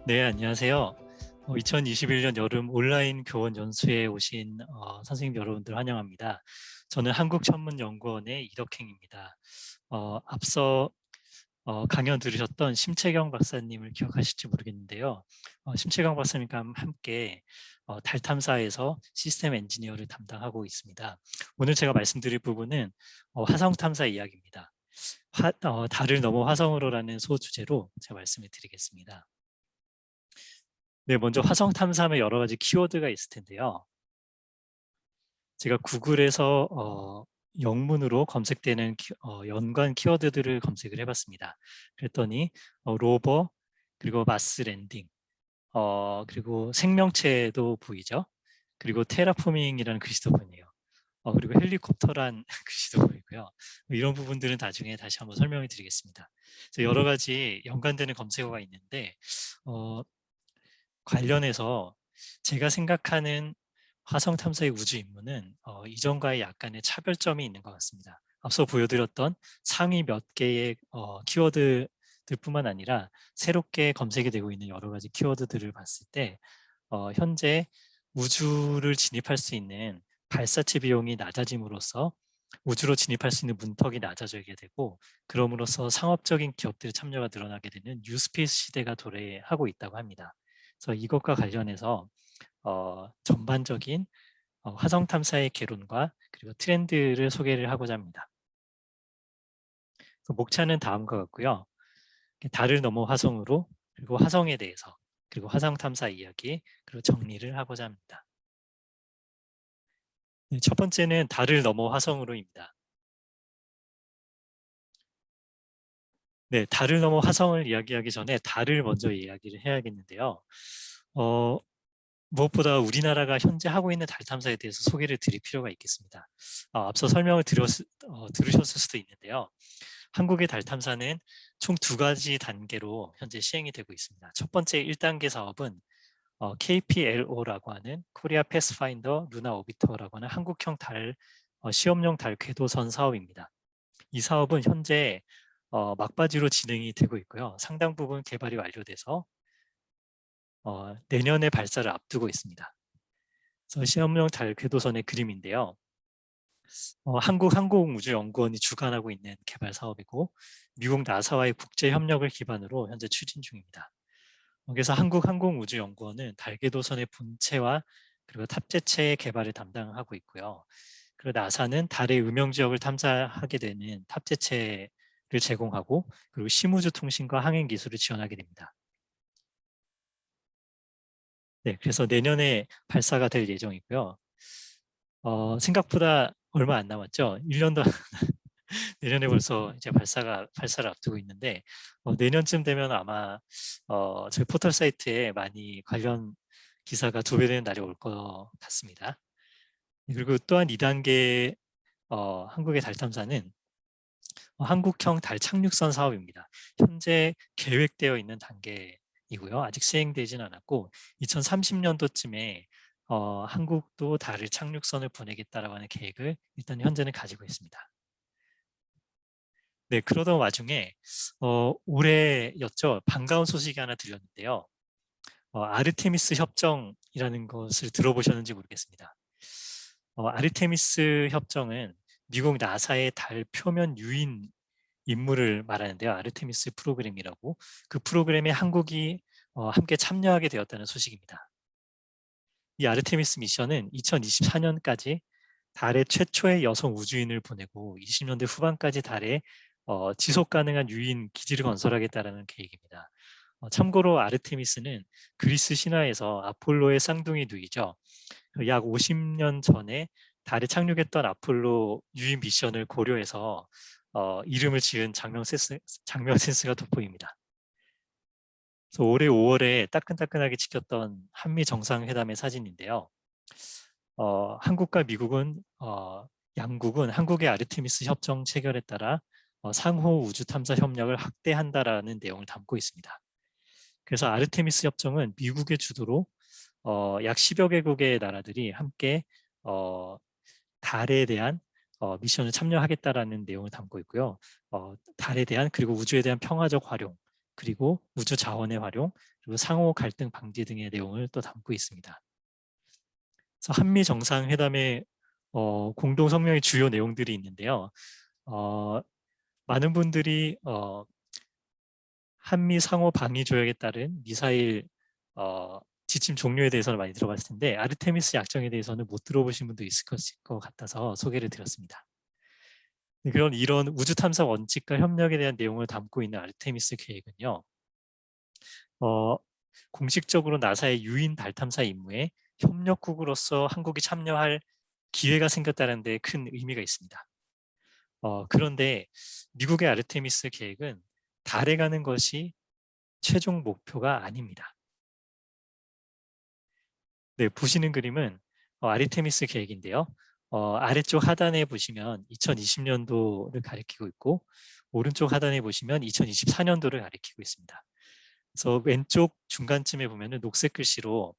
네, 안녕하세요. 2021년 여름 온라인 교원 연수에 오신 선생님 여러분들 환영합니다. 저는 한국천문연구원의 이덕행입니다. 앞서 강연 들으셨던 심채경 박사님을 기억하실지 모르겠는데요. 심채경 박사님과 함께 달 탐사에서 시스템 엔지니어를 담당하고 있습니다. 오늘 제가 말씀드릴 부분은 화성 탐사 이야기입니다. 달을 넘어 화성으로라는 소주제로 제가 말씀을 드리겠습니다. 네, 먼저 화성 탐사하면 여러 가지 키워드가 있을 텐데요. 제가 구글에서 영문으로 검색되는 연관 키워드들을 검색을 해봤습니다. 그랬더니 로버, 그리고 마스 랜딩, 그리고 생명체도 보이죠. 그리고 테라포밍이라는 글씨도 보이네요. 그리고 헬리콥터란 글씨도 보이고요. 이런 부분들은 나중에 다시 한번 설명을 드리겠습니다. 여러 가지 연관되는 검색어가 있는데 관련해서 제가 생각하는 화성 탐사의 우주 임무는 이전과의 약간의 차별점이 있는 것 같습니다. 앞서 보여드렸던 상위 몇 개의 키워드들 뿐만 아니라 새롭게 검색이 되고 있는 여러 가지 키워드들을 봤을 때 현재 우주를 진입할 수 있는 발사체 비용이 낮아짐으로써 우주로 진입할 수 있는 문턱이 낮아지게 되고, 그럼으로써 상업적인 기업들의 참여가 늘어나게 되는 뉴스페이스 시대가 도래하고 있다고 합니다. 그래서 이것과 관련해서 전반적인 화성 탐사의 개론과 그리고 트렌드를 소개를 하고자 합니다. 목차는 다음과 같고요. 달을 넘어 화성으로, 그리고 화성에 대해서, 그리고 화성 탐사 이야기, 그리고 정리를 하고자 합니다. 네, 첫 번째는 달을 넘어 화성으로입니다. 네, 달을 넘어 화성을 이야기하기 전에 달을 먼저 이야기를 해야겠는데요. 무엇보다 우리나라가 현재 하고 있는 달 탐사에 대해서 소개를 드릴 필요가 있겠습니다. 앞서 설명을 들으셨을 수도 있는데요. 한국의 달 탐사는 총 두 가지 단계로 현재 시행이 되고 있습니다. 첫 번째 1단계 사업은 KPLO라고 하는 코리아 패스파인더 루나 오비터라고 하는 한국형 달 시험용 달 궤도선 사업입니다. 이 사업은 현재 막바지로 진행이 되고 있고요. 상당 부분 개발이 완료돼서 내년에 발사를 앞두고 있습니다. 그래서 시험용 달 궤도선의 그림인데요. 한국항공우주연구원이 주관하고 있는 개발 사업이고, 미국 나사와의 국제 협력을 기반으로 현재 추진 중입니다. 그래서 한국항공우주연구원은 달 궤도선의 본체와 그리고 탑재체의 개발을 담당하고 있고요. 그리고 나사는 달의 음영 지역을 탐사하게 되는 탑재체를 제공하고, 그리고 심우주 통신과 항행 기술을 지원하게 됩니다. 네, 그래서 내년에 발사가 될 예정이고요. 생각보다 얼마 안 남았죠. 1년도 내년에 벌써 이제 발사를 앞두고 있는데, 내년쯤 되면 아마 저희 포털 사이트에 많이 관련 기사가 도배되는 날이 올 것 같습니다. 그리고 또한 2단계 한국의 달 탐사는 한국형 달 착륙선 사업입니다. 현재 계획되어 있는 단계이고요. 아직 시행되지는 않았고 2030년도쯤에 한국도 달을 착륙선을 보내겠다라고 하는 계획을 일단 현재는 가지고 있습니다. 네, 그러던 와중에 올해였죠. 반가운 소식이 하나 들렸는데요. 아르테미스 협정이라는 것을 들어보셨는지 모르겠습니다. 아르테미스 협정은 미국 나사의 달 표면 유인 임무를 말하는데요. 아르테미스 프로그램이라고. 그 프로그램에 한국이 함께 참여하게 되었다는 소식입니다. 이 아르테미스 미션은 2024년까지 달에 최초의 여성 우주인을 보내고 20년대 후반까지 달에 지속 가능한 유인 기지를 건설하겠다는 계획입니다. 참고로 아르테미스는 그리스 신화에서 아폴로의 쌍둥이 누이죠. 약 50년 전에 달에 착륙했던 아폴로 유인 미션을 고려해서 이름을 지은 장명 센스가 돋보입니다. 그래서 올해 5월에 따끈따끈하게 찍혔던 한미 정상회담의 사진인데요. 한국과 미국은 양국은 한국의 아르테미스 협정 체결에 따라 상호 우주 탐사 협력을 확대한다라는 내용을 담고 있습니다. 그래서 아르테미스 협정은 미국의 주도로 약 10여 개국의 나라들이 함께 달에 대한 미션을 참여하겠다라는 내용을 담고 있고요. 달에 대한 그리고 우주에 대한 평화적 활용, 그리고 우주 자원의 활용, 그리고 상호 갈등 방지 등의 내용을 또 담고 있습니다. 그래서 한미 정상회담의 공동 성명의 주요 내용들이 있는데요. 많은 분들이 한미 상호 방위 조약에 따른 미사일 지침 종료에 대해서는 많이 들어봤을 텐데 아르테미스 약정에 대해서는 못 들어보신 분도 있을 것 같아서 소개를 드렸습니다. 그런 이런 우주 탐사 원칙과 협력에 대한 내용을 담고 있는 아르테미스 계획은요. 공식적으로 나사의 유인 달 탐사 임무에 협력국으로서 한국이 참여할 기회가 생겼다는 데 큰 의미가 있습니다. 그런데 미국의 아르테미스 계획은 달에 가는 것이 최종 목표가 아닙니다. 네, 보시는 그림은 아르테미스 계획인데요. 아래쪽 하단에 보시면 2020년도를 가리키고 있고 오른쪽 하단에 보시면 2024년도를 가리키고 있습니다. 그래서 왼쪽 중간쯤에 보면은 녹색 글씨로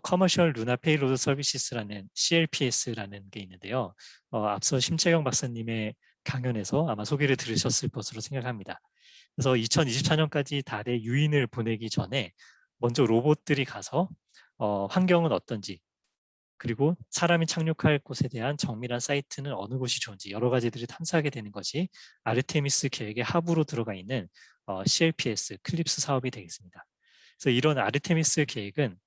커머셜 루나 페이로드 서비스라는 CLPS라는 게 있는데요. 앞서 심채경 박사님의 강연에서 아마 소개를 들으셨을 것으로 생각합니다. 그래서 2024년까지 달에 유인을 보내기 전에 먼저 로봇들이 가서 환경은 어떤지 그리고 사람이 착륙할 곳에 대한 정밀한 사이트는 어느 곳이 좋은지 여러 가지들을 탐사하게 되는 것이 아르테미스 계획의 하부로 들어가 있는 CLPS, 클립스 사업이 되겠습니다. 그래서 이런 아르테미스 계획은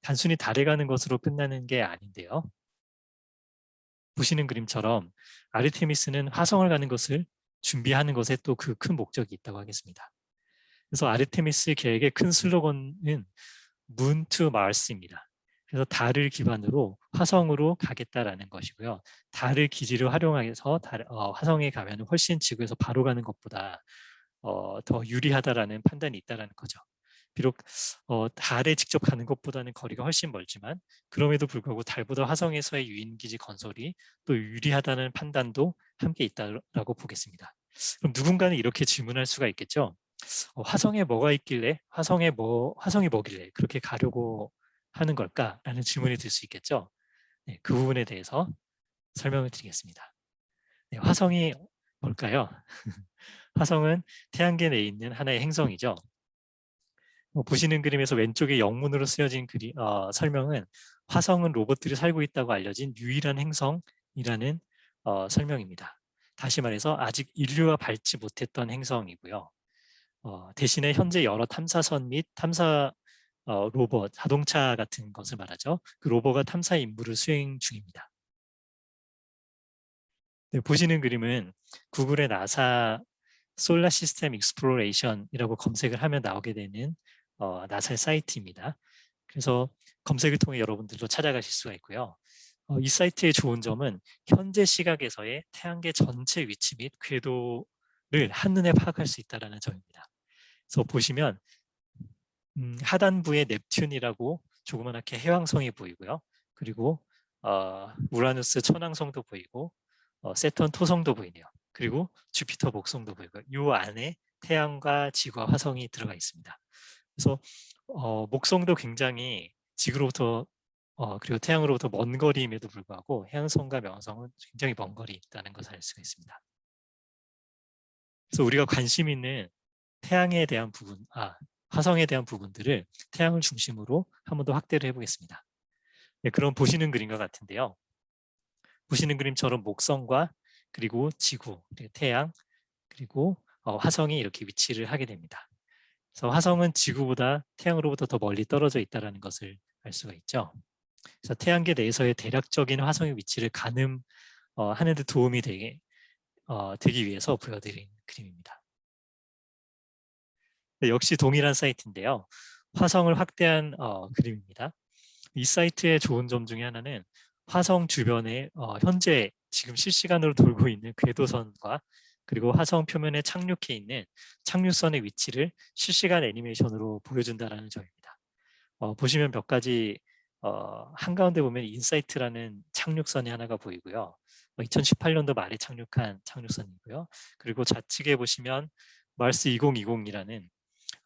단순히 달에 가는 것으로 끝나는 게 아닌데요. 보시는 그림처럼 아르테미스는 화성을 가는 것을 준비하는 것에 또 그 큰 목적이 있다고 하겠습니다. 그래서 아르테미스 계획의 큰 슬로건은 Moon to Mars입니다. 그래서 달을 기반으로 화성으로 가겠다라는 것이고요. 달을 기지로 활용해서 화성에 가면 훨씬 지구에서 바로 가는 것보다 더 유리하다라는 판단이 있다라는 거죠. 비록 달에 직접 가는 것보다는 거리가 훨씬 멀지만 그럼에도 불구하고 달보다 화성에서의 유인기지 건설이 또 유리하다는 판단도 함께 있다고 보겠습니다. 그럼 누군가는 이렇게 질문할 수가 있겠죠. 화성에 뭐가 있길래 화성이 뭐길래 그렇게 가려고 하는 걸까라는 질문이 들 수 있겠죠. 네, 그 부분에 대해서 설명을 드리겠습니다. 네, 화성이 뭘까요? 화성은 태양계 내에 있는 하나의 행성이죠. 보시는 그림에서 왼쪽에 영문으로 쓰여진 설명은 화성은 로봇들이 살고 있다고 알려진 유일한 행성이라는 설명입니다. 다시 말해서 아직 인류가 밟지 못했던 행성이고요. 대신에 현재 여러 탐사선 및 탐사 로봇, 자동차 같은 것을 말하죠. 그 로봇가 탐사 임무를 수행 중입니다. 네, 보시는 그림은 구글의 나사 솔라 시스템 익스플로레이션이라고 검색을 하면 나오게 되는 나사의 사이트입니다. 그래서 검색을 통해 여러분들도 찾아가실 수가 있고요. 이 사이트의 좋은 점은 현재 시각에서의 태양계 전체 위치 및 궤도를 한눈에 파악할 수 있다는 점입니다. 그래서 보시면 하단부에 넵튠이라고 조그맣게 해왕성이 보이고요. 그리고 우라누스 천왕성도 보이고 세턴 토성도 보이네요. 그리고 주피터 목성도 보이고 이 안에 태양과 지구와 화성이 들어가 있습니다. 그래서 목성도 굉장히 지구로부터 그리고 태양으로부터 먼 거리임에도 불구하고 해왕성과 명성은 굉장히 먼 거리에 있다는 것을 알 수가 있습니다. 그래서 우리가 관심 있는 태양에 대한 부분, 화성에 대한 부분들을 태양을 중심으로 한 번 더 확대를 해보겠습니다. 네, 그럼 보시는 그림과 같은데요. 보시는 그림처럼 목성과 그리고 지구, 그리고 태양, 그리고 화성이 이렇게 위치를 하게 됩니다. 그래서 화성은 지구보다 태양으로부터 더 멀리 떨어져 있다는 것을 알 수가 있죠. 그래서 태양계 내에서의 대략적인 화성의 위치를 가늠하는 데 도움이 되기 위해서 보여드린 그림입니다. 네, 역시 동일한 사이트인데요. 화성을 확대한 그림입니다. 이 사이트의 좋은 점 중에 하나는 화성 주변에 현재 지금 실시간으로 돌고 있는 궤도선과 그리고 화성 표면에 착륙해 있는 착륙선의 위치를 실시간 애니메이션으로 보여준다는 점입니다. 보시면 몇 가지 한가운데 보면 인사이트라는 착륙선이 하나가 보이고요. 2018년도 말에 착륙한 착륙선이고요. 그리고 좌측에 보시면 마르스 2020이라는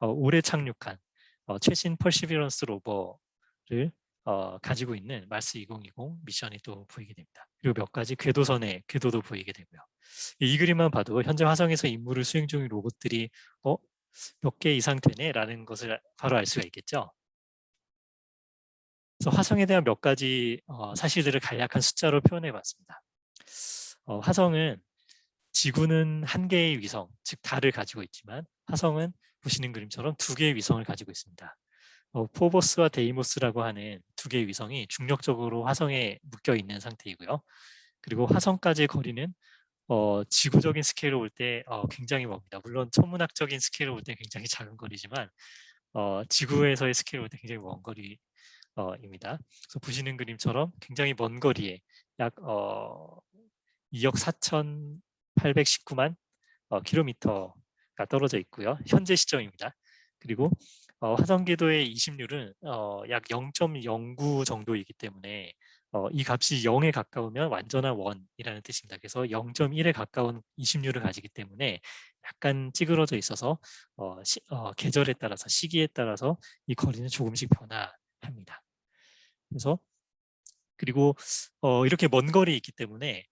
올해 착륙한 최신 퍼시비런스 로버를 가지고 있는 마르스 2020 미션이 또 보이게 됩니다. 그리고 몇 가지 궤도선의 궤도도 보이게 되고요. 이 그림만 봐도 현재 화성에서 임무를 수행 중인 로봇들이 몇 개 이상 되네라는 것을 바로 알 수가 있겠죠. 그래서 화성에 대한 몇 가지 사실들을 간략한 숫자로 표현해 봤습니다. 화성은 지구는 한 개의 위성, 즉 달을 가지고 있지만 화성은 보시는 그림처럼 두 개의 위성을 가지고 있습니다. 포보스와 데이모스라고 하는 두 개의 위성이 중력적으로 화성에 묶여 있는 상태이고요. 그리고 화성까지의 거리는 지구적인 스케일로 볼 때 굉장히 멉니다. 물론 천문학적인 스케일로 볼 때 굉장히 작은 거리지만 지구에서의 스케일로 볼 때 굉장히 먼 거리입니다. 그래서 보시는 그림처럼 굉장히 먼 거리에 약 2억 4,819만 킬로미터가 떨어져 있고요. 현재 시점입니다. 그리고 화성 궤도의 이심률은 약 0.09 정도이기 때문에 이 값이 0에 가까우면 완전한 원이라는 뜻입니다. 그래서 0.1에 가까운 이심률을 가지기 때문에 약간 찌그러져 있어서 계절에 따라서 시기에 따라서 이 거리는 조금씩 변화합니다. 그래서 그리고 이렇게 먼 거리에 있기 때문에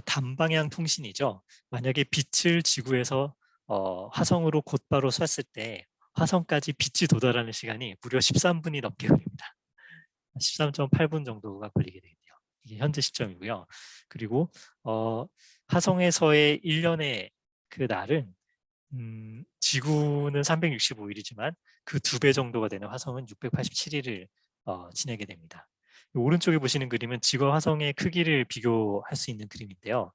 단방향 통신이죠. 만약에 빛을 지구에서 화성으로 곧바로 쐈을 때 화성까지 빛이 도달하는 시간이 무려 13분이 넘게 걸립니다. 13.8분 정도가 걸리게 되겠네요. 이게 현재 시점이고요. 그리고 화성에서의 1년의 그 날은 지구는 365일이지만 그 2배 정도가 되는 화성은 687일을 지내게 됩니다. 오른쪽에 보시는 그림은 지구와 화성의 크기를 비교할 수 있는 그림인데요.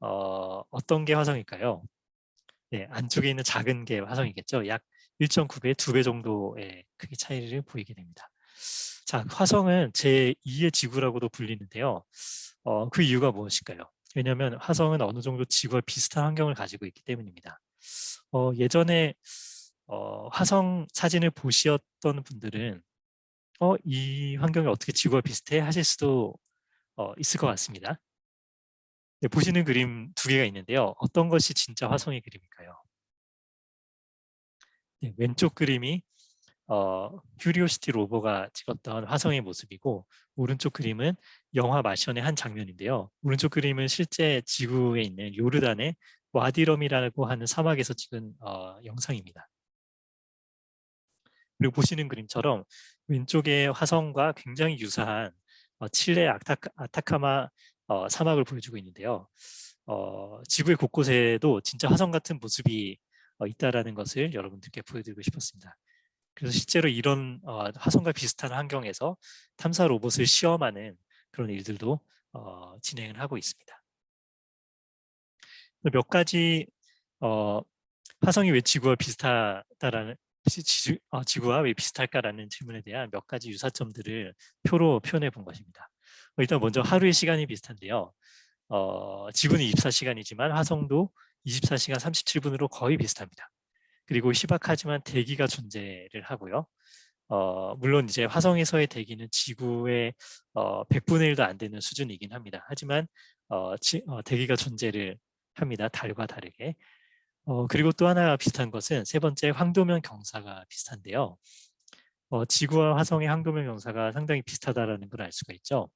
어떤 게 화성일까요? 네, 안쪽에 있는 작은 게 화성이겠죠. 약 1.9배, 2배 정도의 크기 차이를 보이게 됩니다. 자, 화성은 제2의 지구라고도 불리는데요. 그 이유가 무엇일까요? 왜냐하면 화성은 어느 정도 지구와 비슷한 환경을 가지고 있기 때문입니다. 예전에 화성 사진을 보셨던 분들은 이 환경이 어떻게 지구와 비슷해 하실 수도 있을 것 같습니다. 네, 보시는 그림 두 개가 있는데요. 어떤 것이 진짜 화성의 그림일까요? 네, 왼쪽 그림이 큐리오시티 로버가 찍었던 화성의 모습이고 오른쪽 그림은 영화 마션의 한 장면인데요. 오른쪽 그림은 실제 지구에 있는 요르단의 와디럼이라고 하는 사막에서 찍은 영상입니다. 그리고 보시는 그림처럼 왼쪽의 화성과 굉장히 유사한 칠레 아타카마 사막을 보여주고 있는데요. 지구의 곳곳에도 진짜 화성 같은 모습이 있다라는 것을 여러분들께 보여드리고 싶었습니다. 그래서 실제로 이런 화성과 비슷한 환경에서 탐사 로봇을 시험하는 그런 일들도 진행을 하고 있습니다. 몇 가지 화성이 왜 지구와 비슷하다라는 지구와 왜 비슷할까라는 질문에 대한 몇 가지 유사점들을 표로 표현해 본 것입니다. 일단 먼저 하루의 시간이 비슷한데요. 지구는 24시간이지만 화성도 24시간 37분으로 거의 비슷합니다. 그리고 희박하지만 대기가 존재를 하고요. 물론 이제 화성에서의 대기는 지구의 100분의 1도 안 되는 수준이긴 합니다. 하지만 대기가 존재를 합니다. 달과 다르게. 그리고 또 하나 비슷한 것은 세 번째 황도면 경사가 비슷한데요. 지구와 화성의 황도면 경사가 상당히 비슷하다는 걸 알 수가 있죠.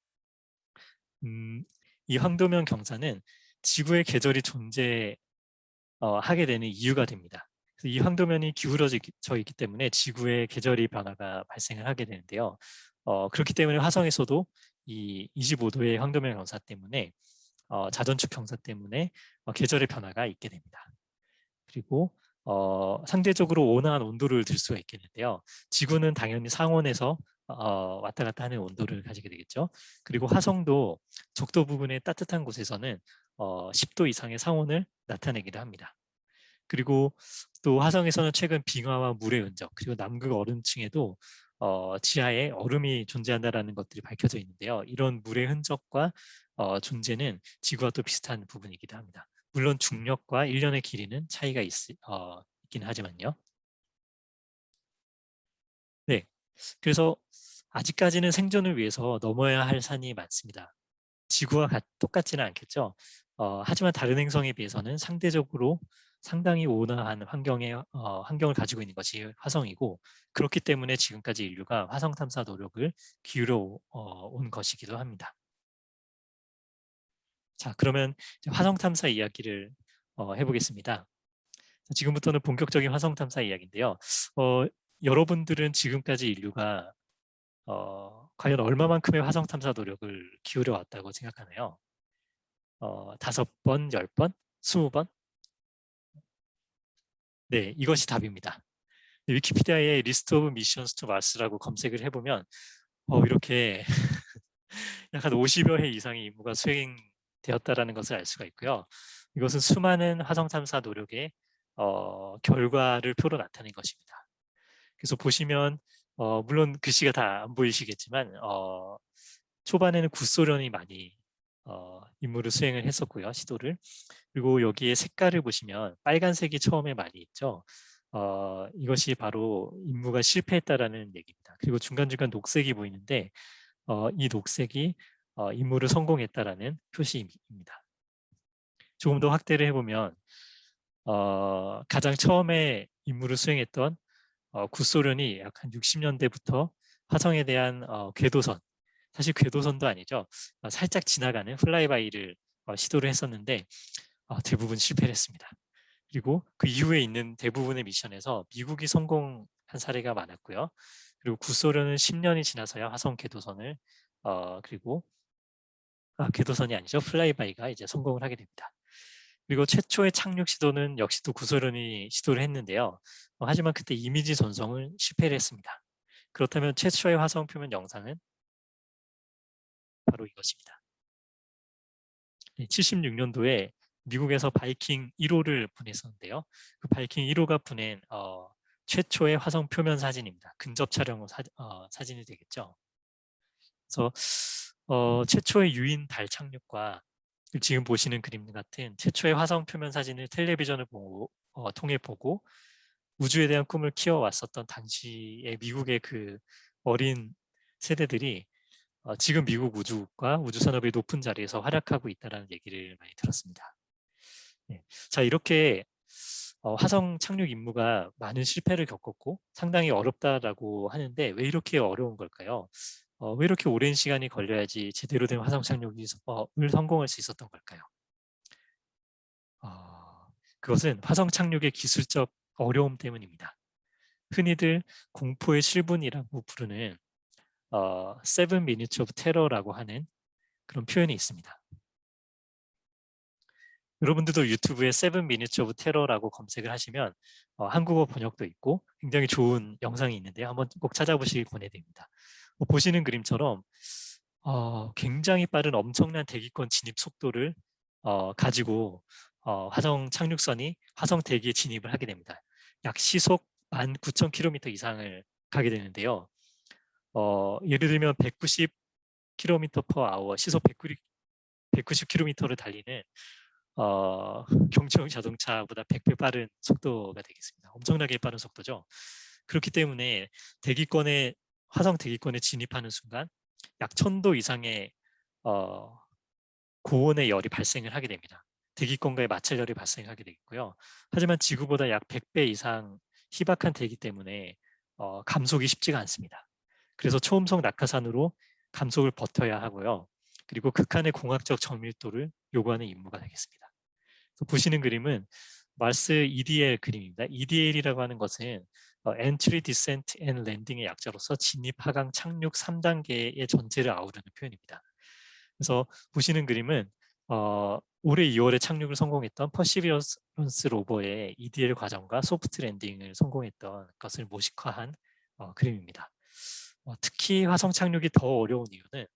이 황도면 경사는 지구의 계절이 존재하게 되는 이유가 됩니다. 이 황도면이 기울어져 있기 때문에 지구의 계절의 변화가 발생을 하게 되는데요. 그렇기 때문에 화성에서도 이 25도의 황도면 경사 때문에 자전축 경사 때문에 계절의 변화가 있게 됩니다. 그리고 상대적으로 온화한 온도를 들 수가 있겠는데요. 지구는 당연히 상온에서 왔다 갔다 하는 온도를 가지게 되겠죠. 그리고 화성도 적도 부분의 따뜻한 곳에서는 10도 이상의 상온을 나타내기도 합니다. 그리고 또 화성에서는 최근 빙하와 물의 흔적, 그리고 남극 얼음층에도 지하에 얼음이 존재한다는 것들이 밝혀져 있는데요. 이런 물의 흔적과 존재는 지구와 또 비슷한 부분이기도 합니다. 물론 중력과 일년의 길이는 차이가 있긴 하지만요. 네, 그래서 아직까지는 생존을 위해서 넘어야 할 산이 많습니다. 지구와 똑같지는 않겠죠. 하지만 다른 행성에 비해서는 상대적으로 상당히 온화한 환경을 가지고 있는 것이 화성이고 그렇기 때문에 지금까지 인류가 화성 탐사 노력을 기울여 온 것이기도 합니다. 자, 그러면 화성 탐사 이야기를 해보겠습니다. 지금부터는 본격적인 화성 탐사 이야기인데요. 여러분들은 지금까지 인류가 과연 얼마만큼의 화성 탐사 노력을 기울여 왔다고 생각하나요? 5번, 10번, 20번? 네, 이것이 답입니다. 위키피디아에 리스트 오브 미션스 투 마스라고 검색을 해보면 이렇게 약 한 50여 회 이상의 임무가 수행되었다라는 것을 알 수가 있고요. 이것은 수많은 화성 탐사 노력의 결과를 표로 나타낸 것입니다. 그래서 보시면 물론 글씨가 다 안 보이시겠지만 초반에는 구소련이 많이 임무를 수행을 했었고요. 시도를. 그리고 여기에 색깔을 보시면 빨간색이 처음에 많이 있죠. 이것이 바로 임무가 실패했다라는 얘기입니다. 그리고 중간중간 녹색이 보이는데 이 녹색이 임무를 성공했다라는 표시입니다. 조금 더 확대를 해보면 가장 처음에 임무를 수행했던 구소련이 약 한 60년대부터 화성에 대한 궤도선, 사실 궤도선도 아니죠. 살짝 지나가는 플라이바이를 시도를 했었는데 대부분 실패를 했습니다. 그리고 그 이후에 있는 대부분의 미션에서 미국이 성공한 사례가 많았고요. 그리고 구소련은 10년이 지나서야 화성 궤도선을 그리고 궤도선이 아니죠. 플라이바이가 이제 성공을 하게 됩니다. 그리고 최초의 착륙 시도는 역시 또 구소련이 시도를 했는데요. 하지만 그때 이미지 전송을 실패를 했습니다. 그렇다면 최초의 화성 표면 영상은 바로 이것입니다. 76년도에 미국에서 바이킹 1호를 보냈었는데요. 그 바이킹 1호가 보낸 최초의 화성 표면 사진입니다. 근접 촬영 사진이 되겠죠. 그래서 최초의 유인 달 착륙과 지금 보시는 그림 같은 최초의 화성 표면 사진을 텔레비전을 통해 보고 우주에 대한 꿈을 키워왔었던 당시의 미국의 그 어린 세대들이 지금 미국 우주국과 우주산업의 높은 자리에서 활약하고 있다는 얘기를 많이 들었습니다. 네. 자, 이렇게 화성 착륙 임무가 많은 실패를 겪었고 상당히 어렵다라고 하는데 왜 이렇게 어려운 걸까요? 왜 이렇게 오랜 시간이 걸려야지 제대로 된 화성 착륙을 성공할 수 있었던 걸까요? 그것은 화성 착륙의 기술적 어려움 때문입니다. 흔히들 공포의 실분이라고 부르는 Seven Minutes of Terror라고 하는 그런 표현이 있습니다. 여러분들도 유튜브에 Seven Minutes of Terror라고 검색을 하시면 한국어 번역도 있고 굉장히 좋은 영상이 있는데요. 한번 꼭 찾아보시길 권해드립니다. 보시는 그림처럼 굉장히 빠른 엄청난 대기권 진입 속도를 가지고 화성 착륙선이 화성 대기에 진입을 하게 됩니다. 약 시속 19,000km 이상을 가게 되는데요. 예를 들면 190km per hour, 시속 190km를 달리는 경주용 자동차보다 100배 빠른 속도가 되겠습니다. 엄청나게 빠른 속도죠. 그렇기 때문에 화성 대기권에 진입하는 순간 약 1000도 이상의 고온의 열이 발생을 하게 됩니다. 대기권과의 마찰열이 발생하게 되겠고요. 하지만 지구보다 약 100배 이상 희박한 대기 때문에 감속이 쉽지가 않습니다. 그래서 초음속 낙하산으로 감속을 버텨야 하고요. 그리고 극한의 공학적 정밀도를 요구하는 임무가 되겠습니다. 보시는 그림은 마스 EDL 그림입니다. EDL이라고 하는 것은 Entry, Descent and Landing의 약자로서 진입, 하강, 착륙 3단계의 전체를 아우르는 표현입니다. 그래서 보시는 그림은 올해 2월에 착륙을 성공했던 퍼시비어런스 로버의 EDL 과정과 소프트 랜딩을 성공했던 것을 모식화한 그림입니다. 특히 화성 착륙이 더 어려운 이유는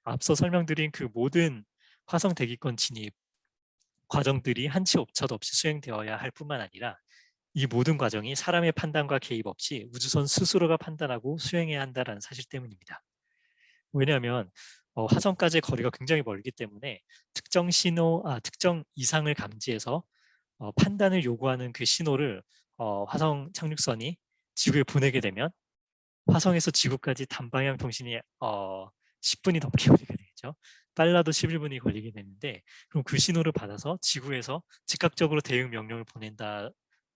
앞서 설명드린 그 모든 화성 대기권 진입 과정들이 한치 오차도 없이 수행되어야 할 뿐만 아니라 이 모든 과정이 사람의 판단과 개입 없이 우주선 스스로가 판단하고 수행해야 한다는 사실 때문입니다. 왜냐하면 화성까지의 거리가 굉장히 멀기 때문에 특정 이상을 감지해서 판단을 요구하는 그 신호를 화성 착륙선이 지구에 보내게 되면 화성에서 지구까지 단방향 통신이 10분이 넘게 걸리게 되겠죠. 빨라도 11분이 걸리게 되는데 그럼 그 신호를 받아서 지구에서 즉각적으로 대응 명령을 보낸다고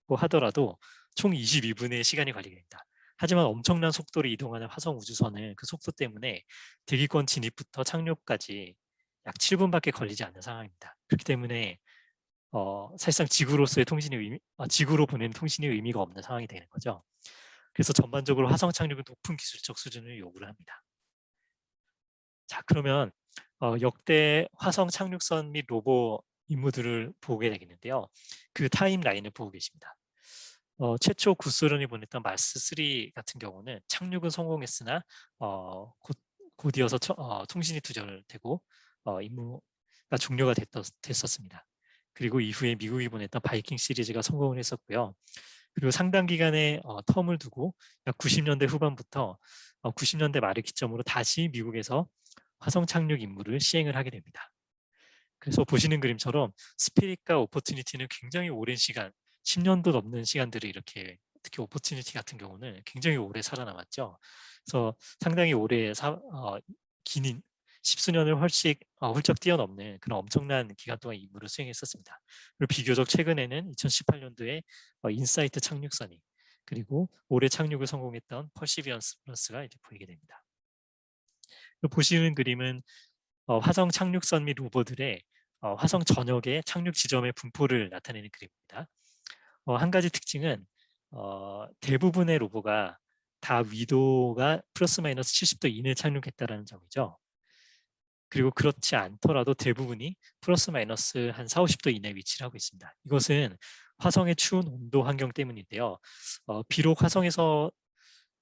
하더라도 총 22분의 시간이 걸리게 됩니다. 하지만 엄청난 속도로 이동하는 화성 우주선은 그 속도 때문에 대기권 진입부터 착륙까지 약 7분밖에 걸리지 않는 상황입니다. 그렇기 때문에 사실상 지구로서의 지구로 보내는 통신이 의미가 없는 상황이 되는 거죠. 그래서 전반적으로 화성 착륙은 높은 기술적 수준을 요구를 합니다. 자, 그러면 역대 화성 착륙선 및 로버 임무들을 보게 되겠는데요. 그 타임라인을 보고 계십니다. 최초 구소련이 보냈던 마스 3 같은 경우는 착륙은 성공했으나 곧이어서 통신이 두절되고 임무가 종료가 됐었습니다. 그리고 이후에 미국이 보냈던 바이킹 시리즈가 성공을 했었고요. 그리고 상당 기간의 텀을 두고 약 90년대 후반부터 90년대 말을 기점으로 다시 미국에서 화성 착륙 임무를 시행을 하게 됩니다. 그래서 보시는 그림처럼 스피릿과 오퍼튜니티는 굉장히 오랜 시간, 10년도 넘는 시간들을 이렇게, 특히 오퍼튜니티 같은 경우는 굉장히 오래 살아남았죠. 그래서 상당히 오래 긴 십수년을 훌쩍 뛰어넘는 그런 엄청난 기간 동안 임무를 수행했었습니다. 그리고 비교적 최근에는 2018년도에 인사이트 착륙선이, 그리고 올해 착륙을 성공했던 퍼시비언스가 이제 보이게 됩니다. 보시는 그림은 화성 착륙선 및 로버들의 화성 전역의 착륙 지점의 분포를 나타내는 그림입니다. 한 가지 특징은 대부분의 로버가 다 위도가 플러스 마이너스 70도 이내에 착륙했다는 점이죠. 그리고 그렇지 않더라도 대부분이 플러스 마이너스 한 4, 50도 이내에 위치를 하고 있습니다. 이것은 화성의 추운 온도 환경 때문인데요. 비록 화성에서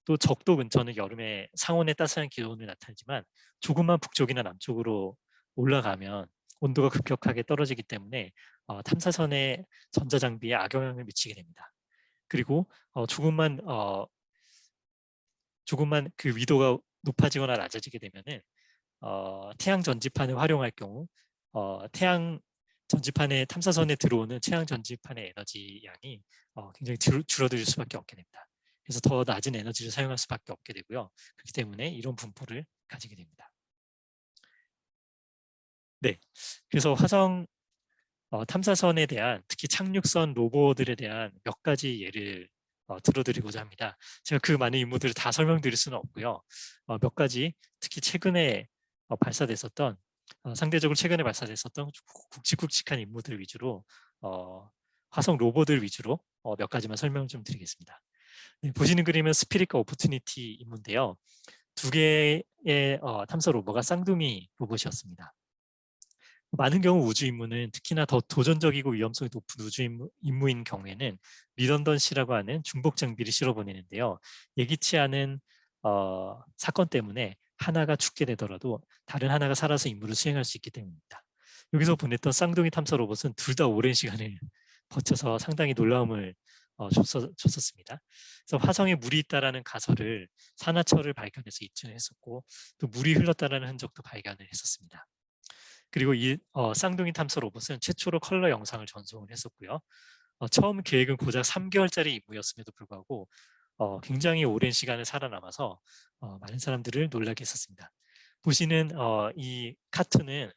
또 적도 근처는 여름에 상온의 따스한 기온을 나타내지만 조금만 북쪽이나 남쪽으로 올라가면 온도가 급격하게 떨어지기 때문에 탐사선의 전자장비에 악영향을 미치게 됩니다. 그리고 조금만 그 위도가 높아지거나 낮아지게 되면은 태양 전지판을 활용할 경우 태양 전지판에 탐사선에 들어오는 태양 전지판의 에너지 양이 굉장히 줄어들 수밖에 없게 됩니다. 그래서 더 낮은 에너지를 사용할 수밖에 없게 되고요. 그렇기 때문에 이런 분포를 가지게 됩니다. 네, 그래서 화성 탐사선에 대한, 특히 착륙선 로봇들에 대한 몇 가지 예를 들어드리고자 합니다. 제가 그 많은 임무들을 다 설명드릴 수는 없고요. 몇 가지, 특히 최근에 발사됐었던 상대적으로 최근에 발사됐었던 굵직굵직한 임무들 위주로 화성 로봇들 위주로 몇 가지만 설명을 좀 드리겠습니다. 네, 보시는 그림은 스피릿과 오퍼튜니티 임무인데요. 두 개의 탐사 로봇가 쌍둥이 로봇이었습니다. 많은 경우 우주 임무는 특히나 더 도전적이고 위험성이 높은 우주 임무인 경우에는 리던던시라고 하는 중복 장비를 실어 보내는데요. 예기치 않은 사건 때문에 하나가 죽게 되더라도 다른 하나가 살아서 임무를 수행할 수 있기 때문입니다. 여기서 보냈던 쌍둥이 탐사 로봇은 둘 다 오랜 시간을 버텨서 상당히 놀라움을 줬었습니다. 그래서 화성에 물이 있다라는 가설을 산화철을 발견해서 입증했었고, 또 물이 흘렀다라는 흔적도 발견을 했었습니다. 그리고 이 쌍둥이 탐사 로봇은 최초로 컬러 영상을 전송을 했었고요. 처음 계획은 고작 3개월짜리 임무였음에도 불구하고 굉장히 오랜 시간을 살아남아서 많은 사람들을 놀라게 했었습니다. 보시는 이 카툰은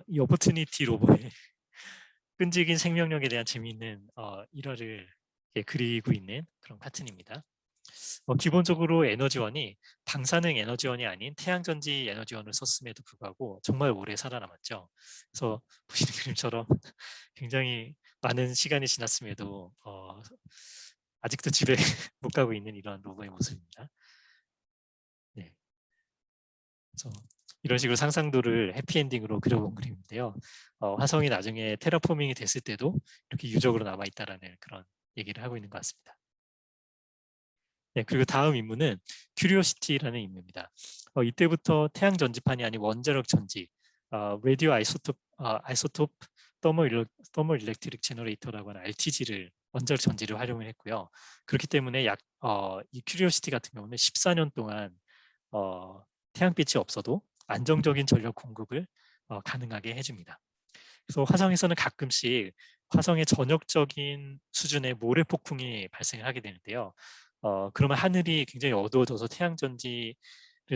이 오퍼튜니티 로봇의 끈질긴 생명력에 대한 재미있는 일화를 그리고 있는 그런 카툰입니다. 기본적으로 에너지원이 방사능 에너지원이 아닌 태양전지 에너지원을 썼음에도 불구하고 정말 오래 살아남았죠. 그래서 보시는 그림처럼 굉장히 많은 시간이 지났음에도 아직도 집에 못 가고 있는 이런 로봇의 모습입니다. 네. 그래서 이런 식으로 상상도를 해피엔딩으로 그려본 그림인데요. 화성이 나중에 테라포밍이 됐을 때도 이렇게 유적으로 남아있다라는 그런 얘기를 하고 있는 것 같습니다. 네, 그리고 다음 임무는 큐리오시티라는 임무입니다. 이때부터 태양 전지판이 아닌 원자력 전지, 라디오 아이소톱 더멀 일렉트릭 제너레이터라고 하는 RTG를 원자력 전지를 활용을 했고요. 그렇기 때문에 이 큐리오시티 같은 경우는 14년 동안 태양빛이 없어도 안정적인 전력 공급을 가능하게 해줍니다. 그래서 화성에서는 가끔씩 화성의 전역적인 수준의 모래 폭풍이 발생을 하게 되는데요. 그러면 하늘이 굉장히 어두워져서 태양 전지를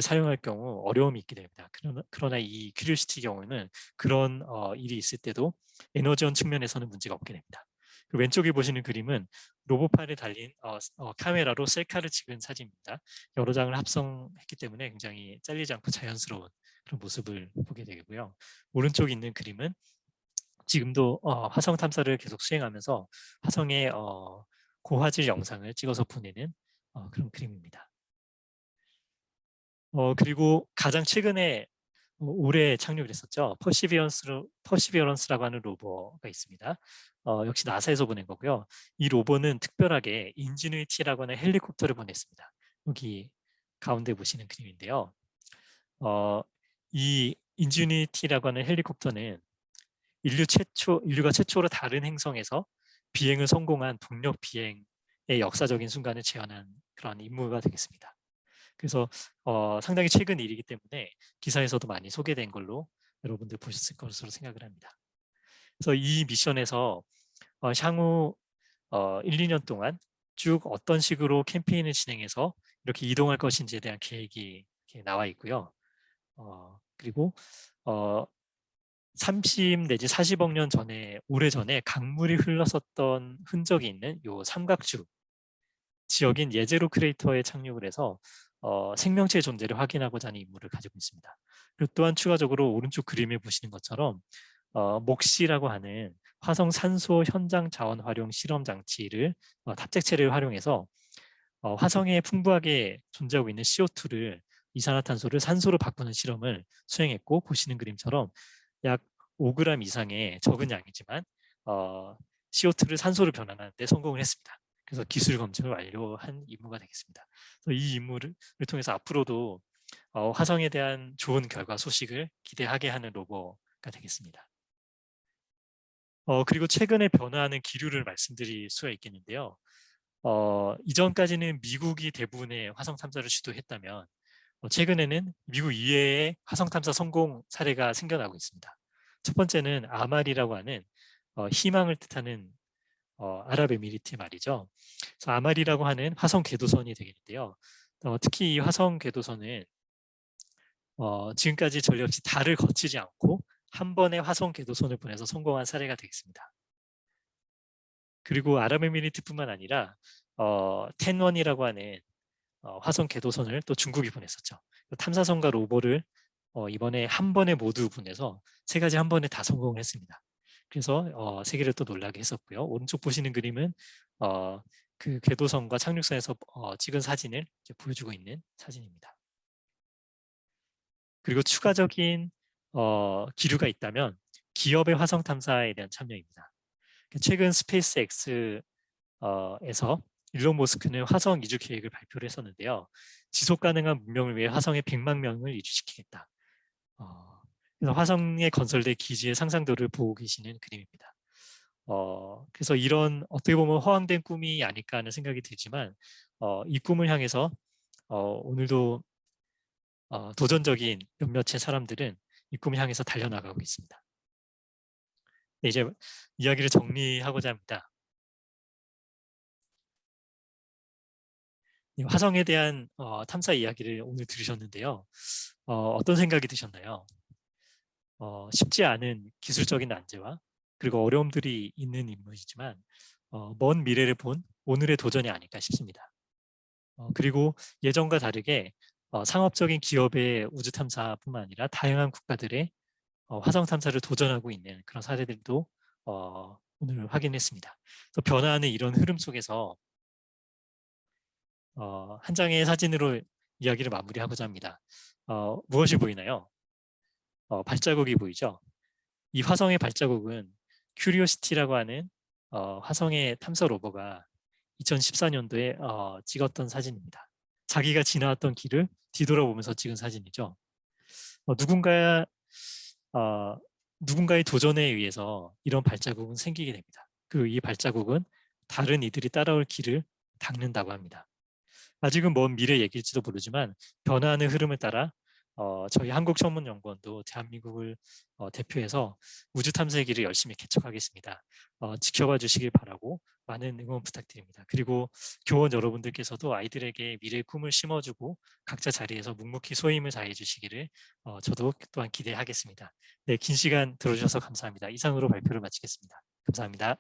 사용할 경우 어려움이 있게 됩니다. 그러나 이 큐리오시티 경우는 그런 일이 있을 때도 에너지원 측면에서는 문제가 없게 됩니다. 그 왼쪽에 보시는 그림은 로봇판에 달린 카메라로 셀카를 찍은 사진입니다. 여러 장을 합성했기 때문에 굉장히 잘리지 않고 자연스러운 그런 모습을 보게 되고요. 오른쪽에 있는 그림은 지금도 화성 탐사를 계속 수행하면서 화성의 고화질 영상을 찍어서 보내는 그런 그림입니다. 그리고 가장 최근에 올해 착륙을 했었죠. 퍼시비어런스라고 하는 로버가 있습니다. 역시 나사에서 보낸 거고요. 이 로버는 특별하게 인지니티라고 하는 헬리콥터를 보냈습니다. 여기 가운데 보시는 그림인데요. 이 인지니티라고 하는 헬리콥터는 인류가 최초로 다른 행성에서 비행을 성공한 동력 비행의 역사적인 순간을 재현한 그런 임무가 되겠습니다. 그래서 상당히 최근 일이기 때문에 기사에서도 많이 소개된 걸로 여러분들 보셨을 것으로 생각을 합니다. 그래서 이 미션에서 향후 1, 2년 동안 쭉 어떤 식으로 캠페인을 진행해서 이렇게 이동할 것인지에 대한 계획이 나와 있고요. 그리고 30 내지 40억 년 전에 오래전에 강물이 흘렀었던 흔적이 있는 요 삼각주 지역인 예제로 크레이터에 착륙을 해서 생명체의 존재를 확인하고자 하는 임무를 가지고 있습니다. 그리고 또한 추가적으로 오른쪽 그림에 보시는 것처럼 목시라고 하는 화성 산소 현장 자원 활용 실험 장치를 탑재체를 활용해서 화성에 풍부하게 존재하고 있는 CO2를 이산화탄소를 산소로 바꾸는 실험을 수행했고, 보시는 그림처럼 약 5g 이상의 적은 양이지만 CO2를 산소로 변환하는 데 성공을 했습니다. 그래서 기술 검증을 완료한 임무가 되겠습니다. 그래서 이 임무를 통해서 앞으로도 화성에 대한 좋은 결과 소식을 기대하게 하는 로버가 되겠습니다. 그리고 최근에 변화하는 기류를 말씀드릴 수가 있겠는데요. 이전까지는 미국이 대부분의 화성 탐사를 주도했다면 최근에는 미국 이외의 화성 탐사 성공 사례가 생겨나고 있습니다. 첫 번째는 아말이라고 하는 희망을 뜻하는 아랍에미리트 말이죠. 그래서 아말이라고 하는 화성 궤도선이 되겠는데요. 특히 이 화성 궤도선은 지금까지 전례 없이 달을 거치지 않고 한 번에 화성 궤도선을 보내서 성공한 사례가 되겠습니다. 그리고 아랍에미리트뿐만 아니라 텐원이라고 하는 화성 궤도선을 또 중국이 보냈었죠. 탐사선과 로버를 이번에 한 번에 모두 보내서 세 가지 한 번에 다 성공을 했습니다. 그래서 세계를 또 놀라게 했었고요. 오른쪽 보시는 그림은 그 궤도선과 착륙선에서 찍은 사진을 이제 보여주고 있는 사진입니다. 그리고 추가적인 기류가 있다면 기업의 화성 탐사에 대한 참여입니다. 최근 스페이스 X에서 일론 머스크는 화성 이주 계획을 발표를 했었는데요. 지속 가능한 문명을 위해 화성에 100만 명을 이주시키겠다. 그래서 화성에 건설될 기지의 상상도를 보고 계시는 그림입니다. 그래서 이런 어떻게 보면 허황된 꿈이 아닐까 하는 생각이 들지만 이 꿈을 향해서 오늘도 도전적인 몇몇의 사람들은 이 꿈을 향해서 달려나가고 있습니다. 네, 이제 이야기를 정리하고자 합니다. 화성에 대한 탐사 이야기를 오늘 들으셨는데요. 어떤 생각이 드셨나요? 쉽지 않은 기술적인 난제와 그리고 어려움들이 있는 임무이지만 먼 미래를 본 오늘의 도전이 아닐까 싶습니다. 그리고 예전과 다르게 상업적인 기업의 우주 탐사뿐만 아니라 다양한 국가들의 화성 탐사를 도전하고 있는 그런 사례들도 오늘 확인했습니다. 그래서 변화하는 이런 흐름 속에서 한 장의 사진으로 이야기를 마무리하고자 합니다. 무엇이 보이나요? 발자국이 보이죠? 이 화성의 발자국은 큐리오시티라고 하는 화성의 탐사 로버가 2014년도에 찍었던 사진입니다. 자기가 지나왔던 길을 뒤돌아보면서 찍은 사진이죠. 누군가의 도전에 의해서 이런 발자국은 생기게 됩니다. 그리고 이 발자국은 다른 이들이 따라올 길을 닦는다고 합니다. 아직은 먼 미래 얘기일지도 모르지만 변화하는 흐름을 따라 저희 한국천문연구원도 대한민국을 대표해서 우주 탐사의 길을 열심히 개척하겠습니다. 지켜봐 주시길 바라고 많은 응원 부탁드립니다. 그리고 교원 여러분들께서도 아이들에게 미래의 꿈을 심어주고 각자 자리에서 묵묵히 소임을 다해 주시기를 저도 또한 기대하겠습니다. 네, 긴 시간 들어주셔서 감사합니다. 이상으로 발표를 마치겠습니다. 감사합니다.